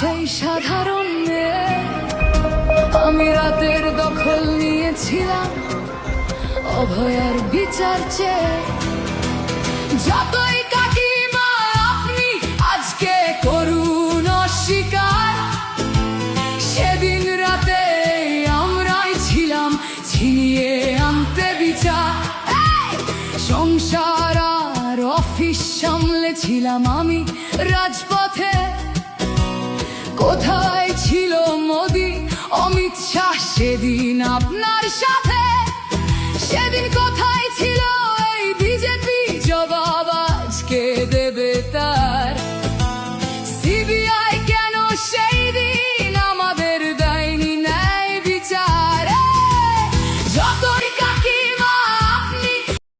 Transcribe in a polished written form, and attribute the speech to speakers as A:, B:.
A: সেই সাধারণ মেয়ে আমি রাতের দখল নিয়েছিলাম অভয়ার বিচার চেয়ে। যতই কাকিমা আপনি আজকে করুন অস্বীকার, সেদিন রাতে আমরাই ছিলাম ছিনিয়ে আনতে বিচার। সংসার আর অফিস সামলেছিলাম আমি রাজপথে। কোথায় ছিল মোদি অমিত শাহ সেদিন আপনার সাথে? সেদিন কোথায় ছিল